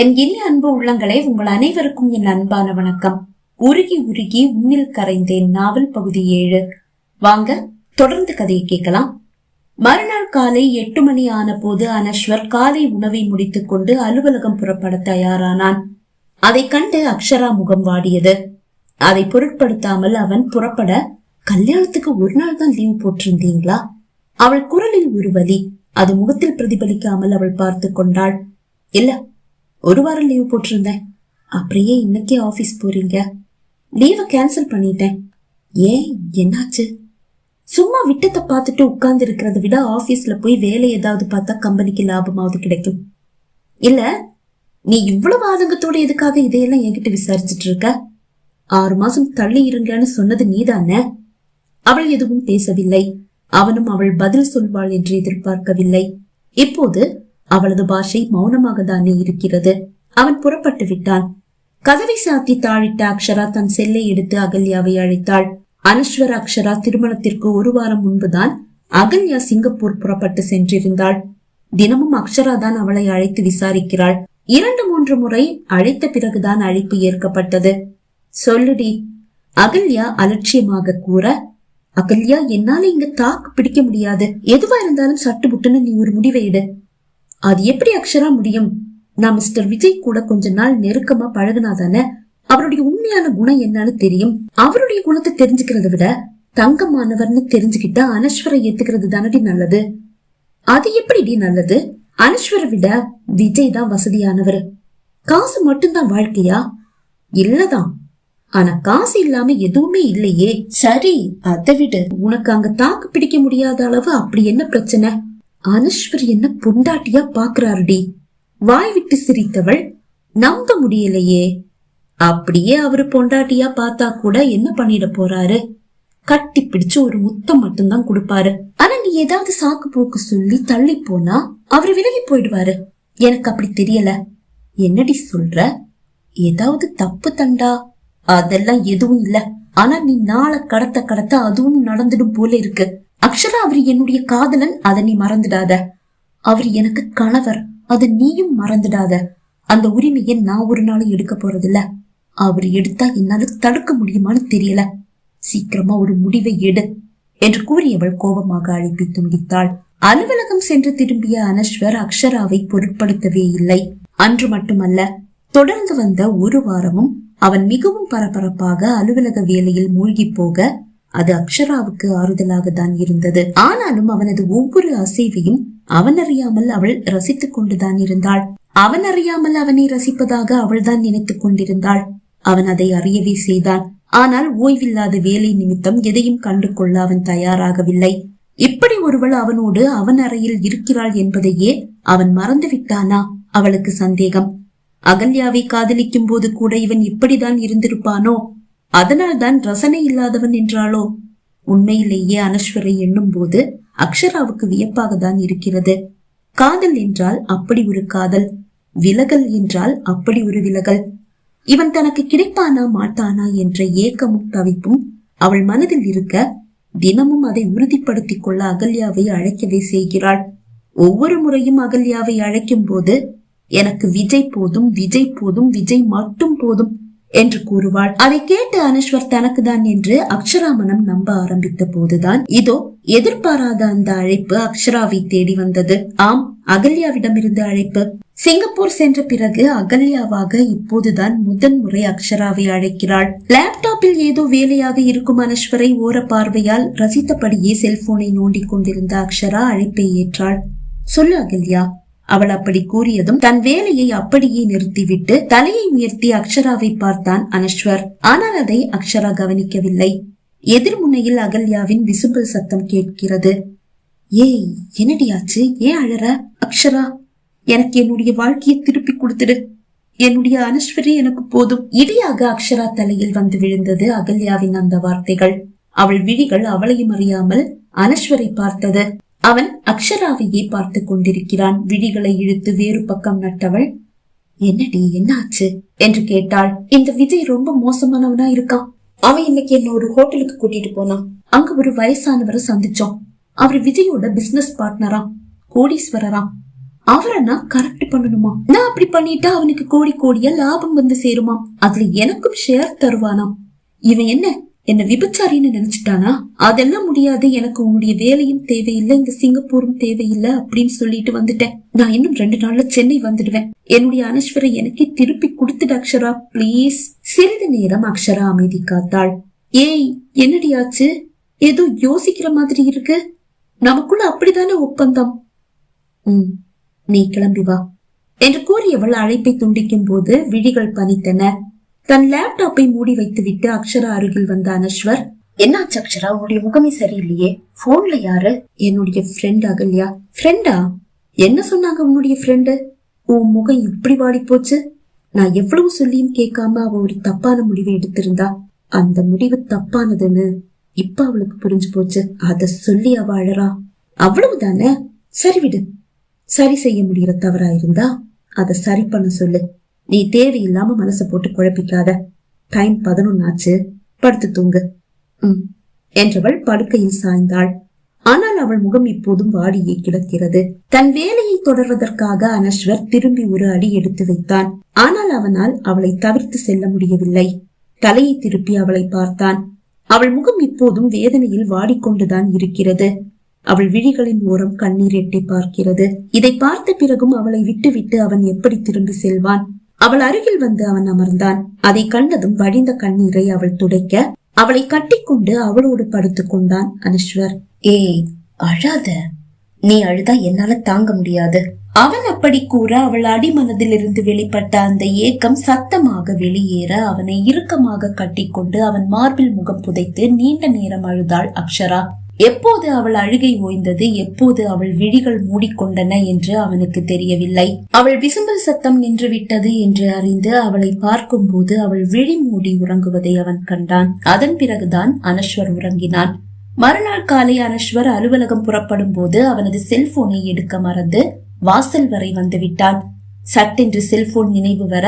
என் இனிய அன்பு உள்ளங்களே, உங்கள் அனைவருக்கும் என் அன்பான வணக்கம். உருகி உருகி உன்னில் கரைந்தேன் நாவல் பகுதி 7. வாங்க தொடர்ந்து கதையை கேட்கலாம். மறுநாள் காலை 8 மணி ஆன போது அனஸ்வர் காலை உணவை முடித்துக் கொண்டு அலுவலகம் புறப்பட தயாரானான். அதை கண்டு அக்ஷரா முகம் வாடியது. அதை பொருட்படுத்தாமல் அவன் புறப்பட, கல்யாணத்துக்கு ஒரு நாள் தான் லீவ் போட்டிருந்தீங்களா? அவள் குரலில் ஒரு வலி. அது முகத்தில் பிரதிபலிக்காமல் அவள் பார்த்து கொண்டாள். இல்ல, ஒரு வாரம் லீவ் போட்டிருந்தேன். அப்படியே இன்னைக்கே ஆபீஸ் போறீங்க? லீவை கேன்சல் பண்ணிட்டேன். ஏன், என்னாச்சு? சும்மா விட்டத்தை பார்த்துட்டு உட்கார்ந்து இருக்கிறத விட ஆபீஸ்ல போய் வேலை ஏதாவது பார்த்தா கம்பெனிக்கு லாபமாவது கிடைக்கும். இல்ல, நீ இவ்வளவு ஆதங்கத்தோட எதுக்காக இதையெல்லாம் என்கிட்ட விசாரிச்சுட்டு இருக்க? 6 மாசம் தள்ளி இருங்கன்னு சொன்னது நீதானே? அவள் எதுவும் பேசவில்லை. அவனும் அவள் பதில் சொல்வாள் என்று எதிர்பார்க்கவில்லை. இப்போது அவளது பாஷை மௌனமாக தானே இருக்கிறது. அவன் புறப்பட்டு விட்டான். கதவை சாத்தி தாழிட்ட அக்ஷரா தன் செல்லை எடுத்து அகல்யாவை அழைத்தாள். அனஸ்வர் அக்ஷரா திருமணத்திற்கு 1 வாரம் முன்புதான் அகல்யா சிங்கப்பூர் புறப்பட்டு சென்றிருந்தாள். தினமும் அக்ஷரா தான் அவளை அழைத்து விசாரிக்கிறாள். 2-3 முறை அழைத்த பிறகுதான் அழைப்பு ஏற்கப்பட்டது. சொல்லுடி, அகல்யா அலட்சியமாக கூற, அகல்யா, என்னால இங்க தாக்கு பிடிக்க முடியாது. எதுவா இருந்தாலும் சட்டு புட்டுன்னு நீ ஒரு முடிவை எடு. அது எப்படி அக்ஷரா முடியும்? நான் மிஸ்டர் விஜய் கூட கொஞ்ச நாள் நெருக்கமா பழகுனாதானே அவருடைய உண்மையான குணம் என்னன்னு தெரியும். அவருடைய குணத்தை தெரிஞ்சுக்கிறத விட தங்கமானவர்னு தெரிஞ்சுக்கிட்டா அனஸ்வரை ஏத்துக்கிறது தானடி நல்லது. அது எப்படிடி நல்லது? அனஸ்வரை விட விஜய் தான் வசதியானவர். காசு மட்டும்தான் வாழ்க்கையா? இல்லதான். ஆனா காசு இல்லாம எதுவுமே இல்லையே. சரி, அதை விடு. உனக்கு அங்க தாக்கு பிடிக்க முடியாத அளவு அப்படி என்ன பிரச்சனை? அனஸ்வர் என்ன பொண்டாட்டியா பாக்குறாருடி. வாய் விட்டு சிரித்தவள், நம்ப முடியலையே. அப்படியே அவரு பொண்டாட்டியா பார்த்தா கூட என்ன பண்ணிட போறாரு? கட்டி பிடிச்சு ஒரு முத்தம் மட்டும்தான் கொடுப்பாரு. ஆனா நீ ஏதாவது சாக்கு போக்கு சொல்லி தள்ளி போனா அவரு விலகி போயிடுவாரு. எனக்கு அப்படி தெரியல. என்னடி சொல்ற? ஏதாவது தப்பு தண்டா? அதெல்லாம் எதுவும் இல்ல. ஆனா நீ நாளை கடத்த அதுவும் நடந்துடும் போல இருக்கு. அக்ஷரா, அவர் என்னுடைய காதலன், அதை நீ மறந்துடாத. அவர் எனக்கு கணவர், அதை நீயும் மறந்துடாத. அந்த உரிமையை நான் ஒரு நாளும் எடுக்க போறதில்ல. அவர் எடுத்தா என்னால தடுக்க முடியுமான்னு தெரியல. சீக்கிரமா ஒரு முடிவை எடு என்று கூறியவள் கோபமாக அழைப்பி துண்டித்தாள். அலுவலகம் சென்று திரும்பிய அனஸ்வர் அக்ஷராவை பொருட்படுத்தவே இல்லை. அன்று மட்டுமல்ல, தொடர்ந்து வந்த 1 வாரமும் அவன் மிகவும் பரபரப்பாக அலுவலக வேலையில் மூழ்கி போக அது அக்ஷராவுக்கு ஆறுதலாக தான் இருந்தது. ஆனாலும் அவனது ஒவ்வொரு அசைவையும் அவன் அறியாமல் அவள் ரசித்துக் கொண்டுதான் இருந்தாள். அவன் அறியாமல் அவனை ரசிப்பதாக அவள் தான் நினைத்துக் கொண்டிருந்தாள். அவன் அதை அறியவே செய்தான். ஆனால் ஓய்வில்லாத வேலை நிமித்தம் எதையும் கண்டு கொள்ள அவன் தயாராகவில்லை. இப்படி ஒருவள் அவனோடு அவன் அறையில் இருக்கிறாள் என்பதையே அவன் மறந்து விட்டானா? அவளுக்கு சந்தேகம். அகல்யாவை காதலிக்கும் போது கூட இவன் இப்படிதான் இருந்திருப்பானோ? அதனால் தான் ரசனை இல்லாதவன் என்றாளோ? உண்மையிலேயே அனஸ்வரை எண்ணும் போது அக்ஷராவுக்கு வியப்பாக தான் இருக்கிறது. காதல் என்றால் அப்படி ஒரு காதல், விலகல் என்றால் அப்படி ஒரு விலகல். இவன் தனக்கு கிடைப்பானா மாட்டானா என்ற ஏக்கமும் தவிப்பும் அவள் மனதில் இருக்க, தினமும் அதை உறுதிப்படுத்திக் கொள்ள அகல்யாவை அழைக்கவே செய்கிறாள். ஒவ்வொரு முறையும் அகல்யாவை அழைக்கும் போது, எனக்கு விஜய் போதும், விஜய் போதும், விஜய் மட்டும் போதும் என்று கூறுவாள். அதை கேட்டு அனஸ்வர் தனக்கு தான் என்று அக்ஷரா மனம் நம்ப ஆரம்பித்த போதுதான் இதோ எதிர்பாராத அந்த அழைப்பு அக்ஷராவை தேடி வந்தது. ஆம், அகல்யாவிடமிருந்து அழைப்பு. சிங்கப்பூர் சென்ற பிறகு அகல்யாவாக இப்போதுதான் முதன்முறை அக்ஷராவை அழைக்கிறாள். லேப்டாப்பில் ஏதோ வேலையாக இருக்கும் அனஸ்வரை ஓர பார்வையால் ரசித்தபடியே செல்போனை நோண்டி கொண்டிருந்த அக்ஷரா அழைப்பை ஏற்றாள். சொல்லு அகல்யா. அவள் அப்படி கூறியதும் தன் வேலையை அப்படியே நிறுத்திவிட்டு தலையை உயர்த்தி அக்ஷராவை பார்த்தான் அனஸ்வர். ஆனால் அதை அக்ஷரா கவனிக்கவில்லை. எதிர்முனையில் அகல்யாவின் விசும்பல் சத்தம் கேட்கிறது. ஏய், என்னடியாச்சு? ஏன் அழற? அக்ஷரா, எனக்கு என்னுடைய வாழ்க்கையை திருப்பி கொடுத்துடு. என்னுடைய அனஸ்வரி எனக்கு போதும். இடியாக அக்ஷரா தலையில் வந்து விழுந்தது அகல்யாவின் அந்த வார்த்தைகள். அவள் விழிகள் அவளையும் அறியாமல் அனஸ்வரை பார்த்தது. அவன் அக்ஷராவையே பார்த்து கொண்டிருக்கிறான். விழிகளை இழுத்து வேறு பக்கம் நட்டவள், என்னடி, என்னாச்சு என்று கேட்டாள். இந்த விஜய் ரொம்ப மோசமானவனா இருக்கான். அவன் இன்னைக்கு என்ன ஒரு ஹோட்டலுக்கு கூட்டிட்டு போனான். அங்க ஒரு வயசானவரை சந்திச்சோம். அவர் விஜயோட பிசினஸ் பார்ட்னராம், கோடீஸ்வரராம். அவரை நான் கரெக்ட் பண்ணணுமா? நான் அப்படி பண்ணிட்டா அவனுக்கு கோடி கோடியா லாபம் வந்து சேருமா? அதுல எனக்கும் ஷேர் தருவானாம். இவன் என்ன விபச்சாரின்னு நினைச்சிட்டானா? அதெல்லாம் முடியாது, எனக்கு உன்னுடைய வேலையும் தேவையில்லை, இந்த சிங்கப்பூரும் தேவையில்லை அப்படின்னு சொல்லிட்டு வந்துட்டேன். நான் இன்னும் 2 நாள்ல சென்னை வந்துடுவேன். என்னுடைய அனஸ்வரை எனக்கு திருப்பி கொடுத்துடு அக்ஷரா பிளீஸ். சிறிது நேரம் அக்ஷரா அமைதி காத்தாள். ஏய், என்னடியாச்சு? ஏதோ யோசிக்கிற மாதிரி இருக்கு. நமக்குள்ள அப்படித்தானே ஒப்பந்தம். நீ கிளம்பி வா என்று கூறியவள் அழைப்பை துண்டிக்கும் போது விழிகள் பனித்தன. தன் லேப்டாப்பை மூடி வைத்து விட்டு அக்ஷரா அருகில் வந்த அனஸ்வர், என்னாச்சு அக்ஷரா, உன்னுடைய முகமே சரியில்லையே, போன்ல யாரு? என்னுடைய ஃப்ரெண்ட் அகல்யா. ஃப்ரெண்டா? என்ன சொன்னாங்க உன்னுடைய ஃப்ரெண்டு? உன் முகம் இப்படி வாடி போச்சு. நான் எவ்வளவு சொல்லியும் கேட்காம அவ ஒரு தப்பான முடிவை எடுத்திருந்தா. அந்த முடிவு தப்பானதுன்னு இப்ப அவளுக்கு புரிஞ்சு போச்சு. அத சொல்லி அவ அழறா. அவ்வளவுதானே, சரி விடு. சரி செய்ய முடியற தவறா இருந்தா அத சரி பண்ண சொல்லு. நீ தேவையில்லாம மனச போட்டு குழப்பிக்காத. டைம் 11 ஆச்சு, படுத்து தூங்கு என்றவள் படுக்கையில் சாய்ந்தாள். ஆனால் அவள் முகம் இப்போதும் வாடியே கிடக்கிறது. தன் வேலையை தொடர்வதற்காக அனஸ்வர் திரும்பி ஒரு அடி எடுத்து வைத்தான். ஆனால் அவனால் அவளை தவிர்த்து செல்ல முடியவில்லை. தலையை திருப்பி அவளை பார்த்தான். அவள் முகம் இப்போதும் வேதனையில் வாடிக்கொண்டுதான் இருக்கிறது. அவள் விழிகளின் ஓரம் கண்ணீர் எட்டி பார்க்கிறது. இதை பார்த்த பிறகும் அவளை விட்டுவிட்டு அவன் எப்படி திரும்பி செல்வான்? அவள் அருகில் வந்து அவன் அமர்ந்தான். அதை கண்டதும் வழிந்த கண்ணீரை அவள் துடைக்க அவளை கட்டிக்கொண்டு அவளோடு படுத்துக் கொண்டான் அனஸ்வர். ஏய், அழாத. நீ அழுதா என்னால தாங்க முடியாது. அவன் அப்படி கூற அவள் அடிமனதில் இருந்து வெளிப்பட்ட அந்த ஏக்கம் சத்தமாக வெளியேற அவனை இறுக்கமாக கட்டிக்கொண்டு அவன் மார்பில் முகம் புதைத்து நீண்ட நேரம் அழுதாள் அக்ஷரா. எப்போது அவள் அழுகை ஓய்ந்தது, எப்போது அவள் விழிகள் மூடிக்கொண்டன என்று அவனுக்கு தெரியவில்லை. அவள் விசும்பல் சத்தம் நின்று விட்டது என்று அறிந்து அவளை பார்க்கும் போது அவள் விழி மூடி உறங்குவதை அவன் கண்டான். அதன் பிறகுதான் அனஸ்வர் உறங்கினான். மறுநாள் காலை அனஸ்வர் அலுவலகம் புறப்படும் போது அவனது செல்போனை எடுக்க மறந்து வாசல் வரை வந்து விட்டான். சட்டென்று செல்போன் நினைவு வர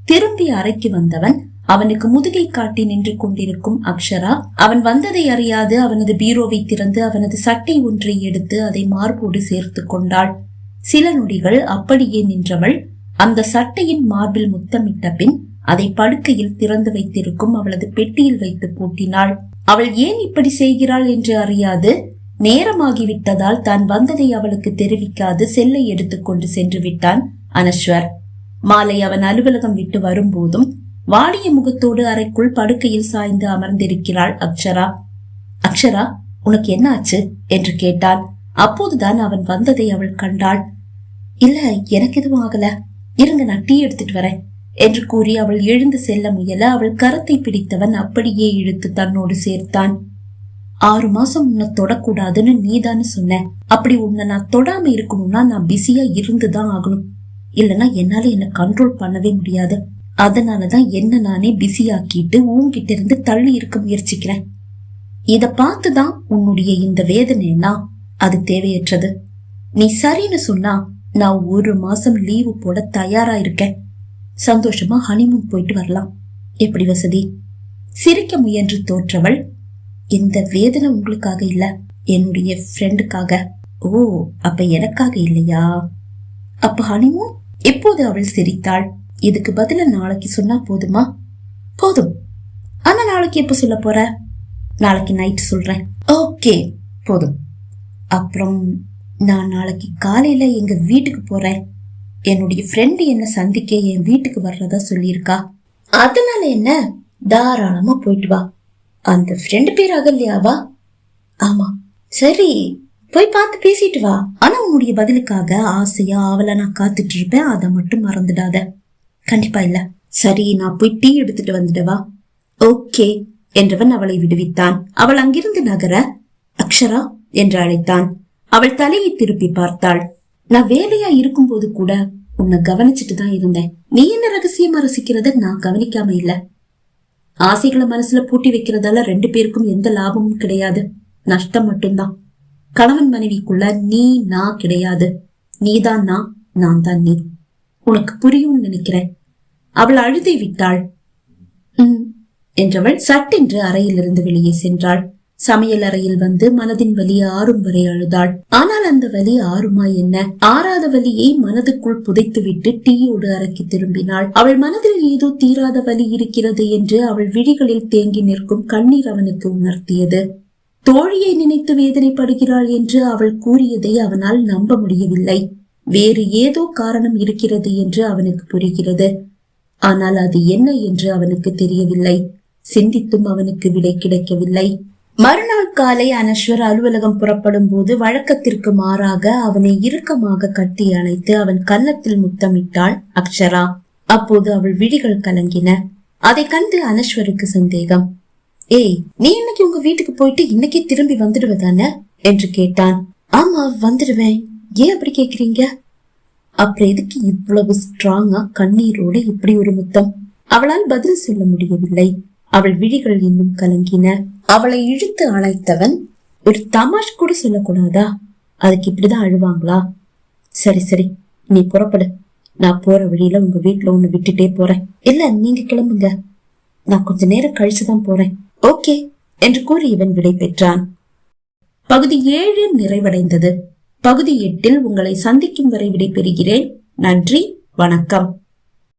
திரும்பி அறைக்கு வந்தவன் அவனுக்கு முதுகை காட்டி நின்று கொண்டிருக்கும் அக்ஷரா. அவன் வந்ததை அறியாது அவனது பீரோவை திறந்து அவனது சட்டை ஒன்றை எடுத்து அதை மார்போடு சேர்த்து கொண்டாள். சில நொடிகள் அப்படியே நின்றவள் அந்த சட்டையின் மார்பில் முத்தமிட்ட பின் அதை படுக்கையில் திறந்து வைத்திருக்கும் அவளது பெட்டியில் வைத்து பூட்டினாள். அவள் ஏன் இப்படி செய்கிறாள் என்று அறியாது நேரமாகிவிட்டதால் தான் வந்ததை அவளுக்கு தெரிவிக்காது செல்லை எடுத்துக்கொண்டு சென்று விட்டான் அனஸ்வர். மாலை அவன் அலுவலகம் விட்டு வரும்போதும் வாடிய முகத்தோடு அறைக்குள் படுக்கையில் சாய்ந்து அமர்ந்திருக்கிறாள் அக்ஷரா. அக்ஷரா, உனக்கு என்ன ஆச்சு என்று கேட்டாள். அப்போதுதான் அவன் வந்ததை அவள் கண்டாள். இல்ல, எனக்கு எதுவும் ஆகல, இருங்க நான் டீ எடுத்துட்டு வரேன் என்று கூறி அவள் எழுந்து செல்ல முயல அவள் கரத்தை பிடித்தவன் அப்படியே இழுத்து தன்னோடு சேர்த்தான். 6 மாசம் உன்னை தொடக்கூடாதுன்னு நீதான்னு சொன்ன. அப்படி உன்னை நான் தொடாம இருக்கணும்னா நான் பிஸியா இருந்துதான் ஆகணும். இல்லன்னா என்னால என்ன கண்ட்ரோல் பண்ணவே முடியாது. அதனாலதான் என்ன நானே பிஸியாக்கிட்டு உன்கிட்ட இருந்து தள்ளி இருக்க முயற்சிக்கிறேன். இத பார்த்துதான் உன்னுடைய இந்த வேதனைன்னா அது தேவையற்றது. நீ சரின்னு சொன்னா நான் 1 மாசம் லீவு போட தயாரா இருக்கேன். சந்தோஷமா ஹனிமூன் போயிட்டு வரலாம். எப்படி வசதி? சிரிக்க முயன்று தோற்றவள், இந்த வேதனை உங்களுக்காக இல்ல, என்னுடைய ஃப்ரெண்டுக்காக. ஓ, அப்ப எனக்காக இல்லையா? அப்ப ஹனிமூன்? இப்போது அவள் சிரித்தாள். இதுக்கு பதில நாளைக்கு சொன்னா போதுமா? போதும். ஆனா நாளைக்கு எப்ப சொல்ல போற? நாளைக்கு நைட் சொல்றேன். ஓகே, போதும். அப்புறம் நான் நாளைக்கு காலையில எங்க வீட்டுக்கு போறேன். என்னுடைய ஃப்ரெண்டு என்ன சந்திக்க என் வீட்டுக்கு வர்றதா சொல்லியிருக்கா. அதனால என்ன, தாராளமா போயிட்டு வா. அந்த ஃப்ரெண்டு பேர் அகல்யாவா? ஆமா. சரி, போய் பார்த்து பேசிட்டு வா. ஆனா உன்னுடைய பதிலுக்காக ஆசையா ஆவலா நான் காத்துட்டு இருப்பேன். அதை மட்டும் மறந்துடாத. கண்டிப்பா இல்ல. சரி, நான் போய் டீ எடுத்துட்டு வந்துடவா? ஓகே என்றவன் அவளை விடுவித்தான். அவள் அங்கிருந்து நகர அக்ஷரா என்று அழைத்தான். அவள் தலையை திருப்பி பார்த்தாள். நான் வேலையா இருக்கும் போது கூட உன்னை கவனிச்சுட்டு தான் இருந்தேன். நீ என்ன ரகசியமா ரசிக்கிறத நான் கவனிக்காம இல்ல. ஆசைகளை மனசுல பூட்டி வைக்கிறதால 2 பேருக்கும் எந்த லாபமும் கிடையாது, நஷ்டம் மட்டும்தான். கணவன் மனைவிக்குள்ள நீ நான் கிடையாது. நீதான் நான் தான் நீ. உனக்கு புரியும் நினைக்கிறேன். அவள் அழுதை விட்டாள். என்றவள் சட்டென்று அறையிலிருந்து வெளியே சென்றாள். சமையல் அறையில் வந்து மனதின் வலி ஆறும் வரை அழுதாள். ஆனால் அந்த வலி ஆறுமா என்ன? ஆறாத வலியை மனதுக்குள் புதைத்துவிட்டு டீயோடு அறைக்கு திரும்பினாள். அவள் மனதில் ஏதோ தீராத வலி இருக்கிறது என்று அவள் விழிகளில் தேங்கி நிற்கும் கண்ணீர் அவனுக்கு உணர்த்தியது. தோழியை நினைத்து வேதனைப்படுகிறாள் என்று அவள் கூறியதை அவனால் நம்ப முடியவில்லை. வேறு ஏதோ காரணம் இருக்கிறது என்று அவனுக்கு புரிகிறது. ஆனால் அது என்ன என்று அவனுக்கு தெரியவில்லை. சிந்தித்தும் அவனுக்கு விடை கிடைக்கவில்லை. மறுநாள் காலை அனஸ்வர் அலுவலகம் புறப்படும் போது வழக்கத்திற்கு மாறாக அவனை இறுக்கமாக கட்டி அணைத்து அவன் கன்னத்தில் முத்தமிட்டாள் அக்ஷரா. அப்போது அவள் விழிகள் கலங்கின. அதை கண்டு அனஸ்வருக்கு சந்தேகம். ஏய், நீ இன்னைக்கு உங்க வீட்டுக்கு போயிட்டு இன்னைக்கே திரும்பி வந்துடுவதானே என்று கேட்டான். ஆமா, வந்துடுவேன். ஏன் அப்படி கேக்குறீங்க? அப்புறம் எதுக்கு இவ்வளவு ஸ்ட்ராங்கா கண்ணீரோட இப்படி ஒரு முத்தம்? அவளால் பதில் சொல்ல முடியவில்லை. அவள் விழிகள் இன்னும் கலங்கின. அவளை இழுத்து அழைத்தவன், ஒரு தமாஷ் கூட சொல்லக்கூடாதா? அதுக்கு இப்படிதான் அழுவாங்களா? சரி சரி, நீ புறப்படு. நான் போற வழியில உங்க வீட்டுல ஒண்ணு விட்டுட்டே போறேன். இல்ல, நீங்க கிளம்புங்க, நான் கொஞ்ச நேரம் கழிச்சுதான் போறேன். ஓகே என்று கூறி இவன் விடை பெற்றான். பகுதி 7 நிறைவடைந்தது. பகுதி 8 உங்களை சந்திக்கும் வரை விடை பெறுகிறேன். நன்றி, வணக்கம்.